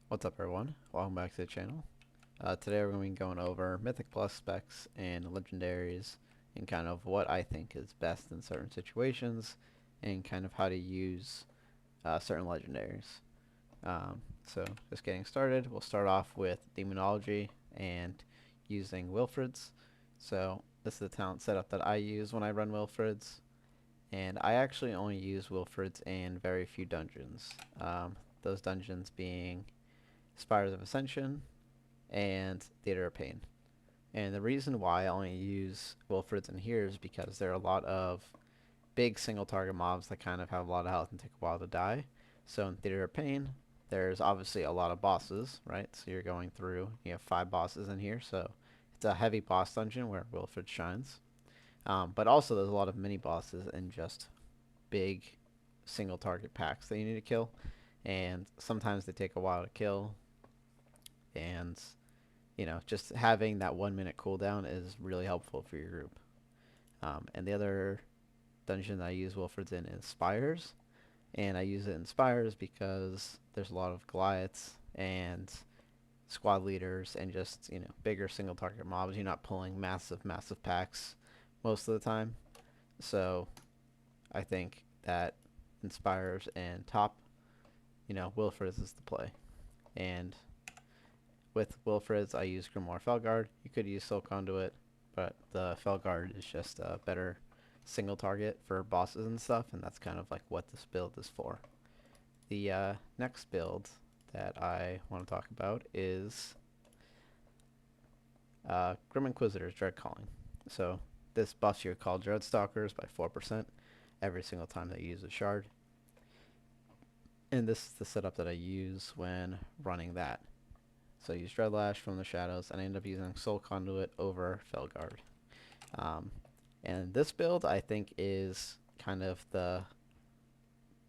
What's up, everyone? Welcome back to the channel. Today we're going to be going over Mythic Plus specs and Legendaries and kind of what I think is best in certain situations and kind of how to use certain Legendaries. So just getting started, we'll start off with Demonology and using Wilfred's. So this is the talent setup that I use when I run Wilfred's, and I actually only use Wilfred's in very few dungeons. Those dungeons being Spires of Ascension, and Theater of Pain. And the reason why I only use Wilfred's in here is because there are a lot of big single target mobs that kind of have a lot of health and take a while to die. So in Theater of Pain, there's obviously a lot of bosses, right? So you're going through, you have 5 bosses in here, so it's a heavy boss dungeon where Wilfred shines. But also there's a lot of mini bosses and just big single target packs that you need to kill. And sometimes they take a while to kill, and just having that 1 minute cooldown is really helpful for your group. And the other dungeon that I use Wilfred's in is Spires, and I use it in Spires because there's a lot of Goliaths and squad leaders and just bigger single target mobs. You're not pulling massive packs most of the time, so I think that in Spires and top, Wilfred's is the play. And with Wilfred's, I use Grimoire Felguard. You could use Soul Conduit, but the Felguard is just a better single target for bosses and stuff, and that's kind of like what this build is for. The next build that I want to talk about is Grim Inquisitor's Dread Calling. So this buffs your call Dreadstalkers by 4% every single time that you use a shard. And this is the setup that I use when running that. So I use Dreadlash from the shadows, and I end up using Soul Conduit over Felguard. And this build, I think, is kind of the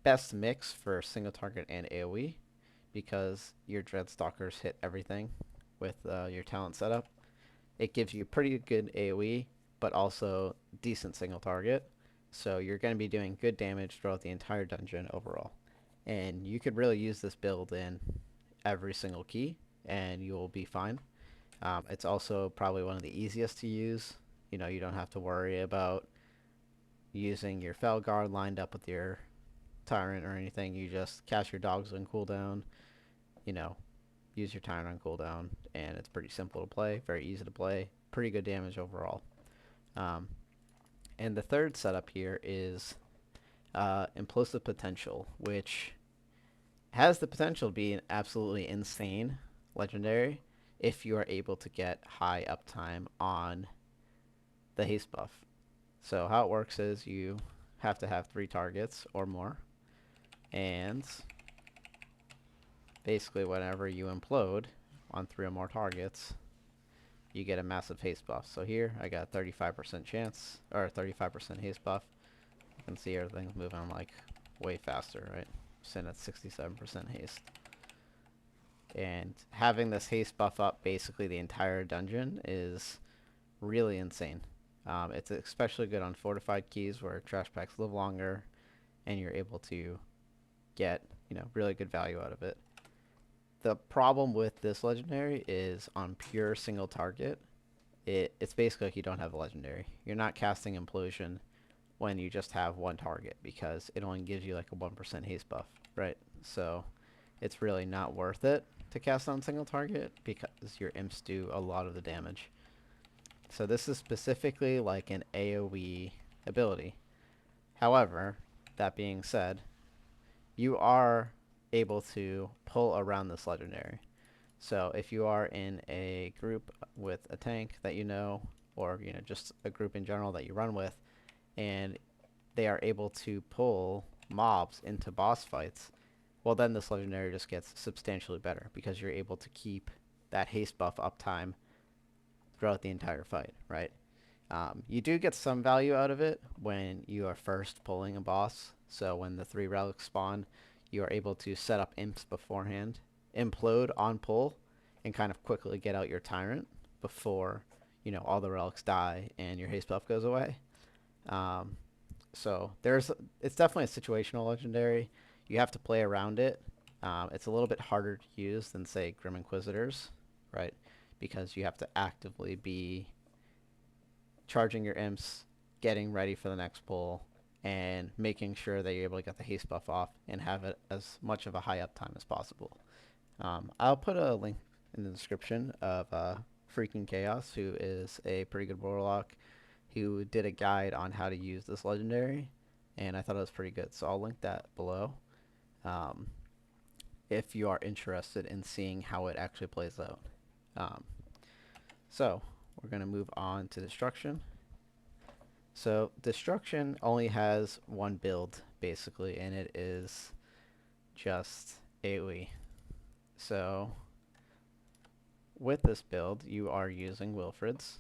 best mix for single target and AoE, because your Dreadstalkers hit everything with your talent setup. It gives you pretty good AoE, but also decent single target. So you're going to be doing good damage throughout the entire dungeon overall. And you could really use this build in every single key, and you will be fine. It's also probably one of the easiest to use. You don't have to worry about using your Felguard lined up with your Tyrant or anything. You just cast your dogs on cooldown, you know, use your Tyrant on cooldown, and it's pretty simple to play, very easy to play, pretty good damage overall. Um, and the third setup here is Implosive Potential, which has the potential to be an absolutely insane legendary if you are able to get high uptime on the haste buff. So how it works is you have to have 3 targets or more, and basically whenever you implode on 3 or more targets, you get a massive haste buff. So here I got a 35% chance, or 35% haste buff. You can see everything's moving like way faster, right? Sitting at 67% haste. And having this haste buff up basically the entire dungeon is really insane. It's especially good on fortified keys where trash packs live longer, and you're able to get really good value out of it. The problem with this legendary is on pure single target, it's basically like you don't have a legendary. You're not casting Implosion when you just have one target, because it only gives you like a 1% haste buff, right? So it's really not worth it to cast on single target because your imps do a lot of the damage. So this is specifically like an AoE ability. However, that being said, you are able to pull around this legendary. So if you are in a group with a tank that or just a group in general that you run with, and they are able to pull mobs into boss fights, well, then this legendary just gets substantially better because you're able to keep that haste buff uptime throughout the entire fight, right? You do get some value out of it when you are first pulling a boss. So when the 3 relics spawn, you are able to set up imps beforehand, implode on pull, and kind of quickly get out your Tyrant before all the relics die and your haste buff goes away. So it's definitely a situational legendary. You have to play around it, It's a little bit harder to use than, say, Grim Inquisitors, right? Because you have to actively be charging your imps, getting ready for the next pull, and making sure that you're able to get the haste buff off and have it as much of a high uptime as possible. I'll put a link in the description of Freaking Chaos, who is a pretty good Warlock, who did a guide on how to use this legendary, and I thought it was pretty good. So I'll link that below um, if you are interested in seeing how it actually plays out. So we're going to move on to Destruction. So Destruction only has one build, basically, and it is just AoE. So with this build, you are using Wilfred's,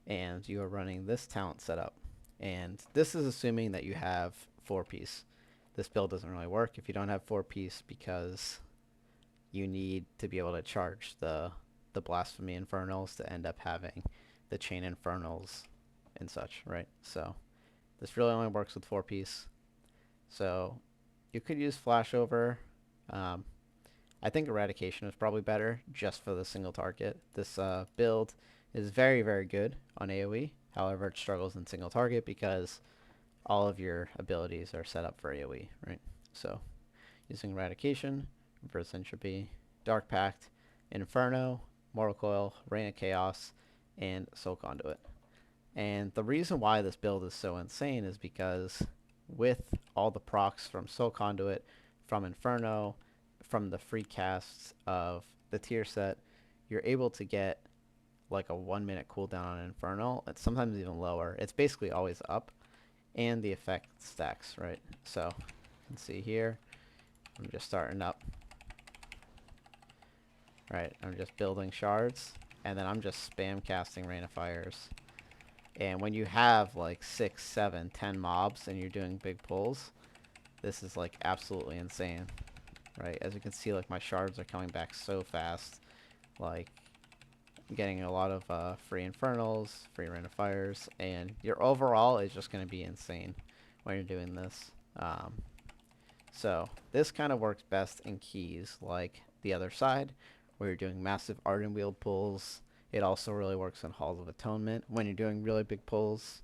and you are running this talent setup. And this is assuming that you have 4-piece. This build doesn't really work if you don't have 4-piece, because you need to be able to charge the Blasphemy Infernals to end up having the Chain Infernals and such, right? So this really only works with 4-piece. So you could use Flashover. I think Eradication is probably better just for the single target. This build is very, very good on AoE. However, it struggles in single target because all of your abilities are set up for AoE, right? So using Eradication, Reverse Entropy, Dark Pact, Inferno, Mortal Coil, Reign of Chaos, and Soul Conduit. And the reason why this build is so insane is because with all the procs from Soul Conduit, from Inferno, from the free casts of the tier set, you're able to get like a 1-minute cooldown on Infernal. It's sometimes even lower. It's basically always up, and the effect stacks, right? So you can see here, I'm just starting up. Right, I'm just building shards, and then I'm just spam casting Rain of Fires. And when you have like 6, 7, 10 mobs and you're doing big pulls, this is like absolutely insane. Right, as you can see, like my shards are coming back so fast. Like, I'm getting a lot of free Infernals, free Rain of Fires, and your overall is just going to be insane when you're doing this. So this kind of works best in keys like the other side, where you're doing massive Arden Wield pulls. It also really works in Halls of Atonement when you're doing really big pulls.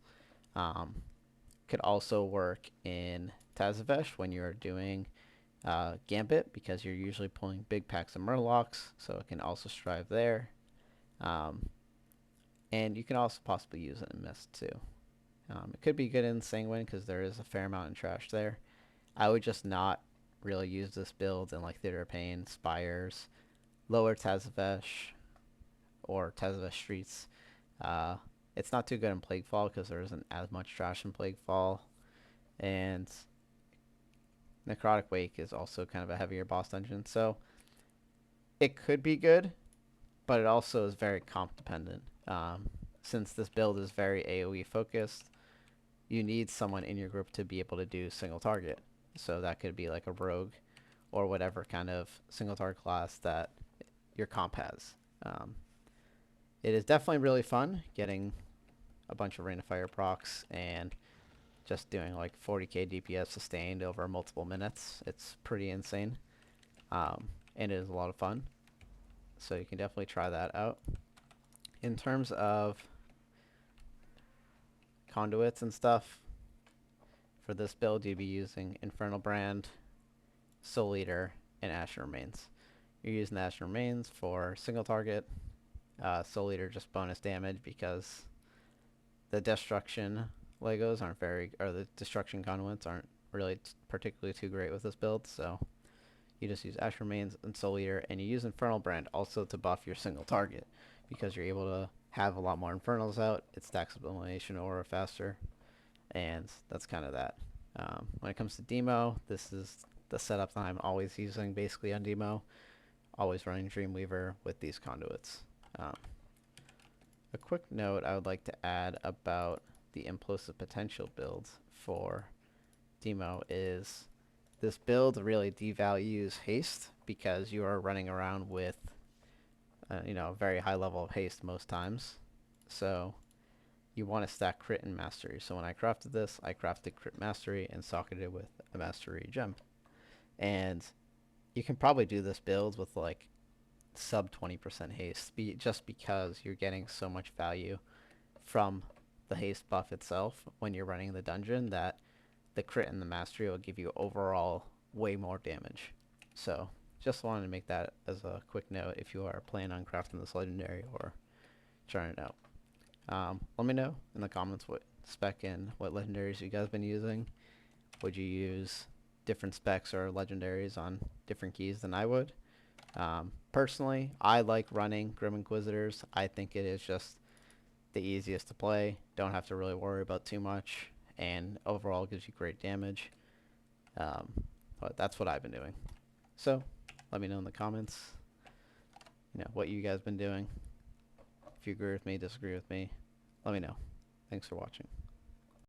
Could also work in Tazavesh when you're doing Gambit, because you're usually pulling big packs of Murlocs, so it can also strive there. And you can also possibly use it in Mist too. It could be good in Sanguine because there is a fair amount of trash there. I would just not really use this build in like Theater of Pain, Spires, Lower Tazavesh, or Tazavesh Streets. It's not too good in Plaguefall because there isn't as much trash in Plaguefall. And Necrotic Wake is also kind of a heavier boss dungeon. So it could be good, but it also is very comp dependent. Since this build is very AoE focused, you need someone in your group to be able to do single target. So that could be like a rogue or whatever kind of single target class that your comp has. It is definitely really fun getting a bunch of Rain of Fire procs and just doing like 40k DPS sustained over multiple minutes. It's pretty insane. And it is a lot of fun. So you can definitely try that out. In terms of conduits and stuff, for this build you'd be using Infernal Brand, Soul Eater, and Ashen Remains. You're using Ashen Remains for single target, Soul Eater just bonus damage because the Destruction Legos aren't very, or the Destruction conduits aren't really particularly too great with this build, so you just use Ashen Remains and Soul Eater, and you use Infernal Brand also to buff your single target because you're able to have a lot more Infernals out. It stacks up Illumination Aura faster, and that's kind of that. When it comes to Demo, this is the setup that I'm always using basically on Demo. Always running Dreamweaver with these conduits. A quick note I would like to add about the Implosive Potential build for Demo is this build really devalues haste because you are running around with a very high level of haste most times. So you want to stack crit and mastery. So when I crafted this, I crafted crit mastery and socketed it with a mastery gem. And you can probably do this build with like sub 20% haste, just because you're getting so much value from the haste buff itself when you're running the dungeon that the crit and the mastery will give you overall way more damage. So just wanted to make that as a quick note if you are planning on crafting this legendary or trying it out. Let me know in the comments what spec and what legendaries you guys been using. Would you use different specs or legendaries on different keys than I would? Personally, I like running Grim Inquisitors. I think it is just the easiest to play. Don't have to really worry about too much, and overall gives you great damage. But that's what I've been doing. So let me know in the comments, what you guys been doing. If you agree with me, disagree with me, let me know. Thanks for watching.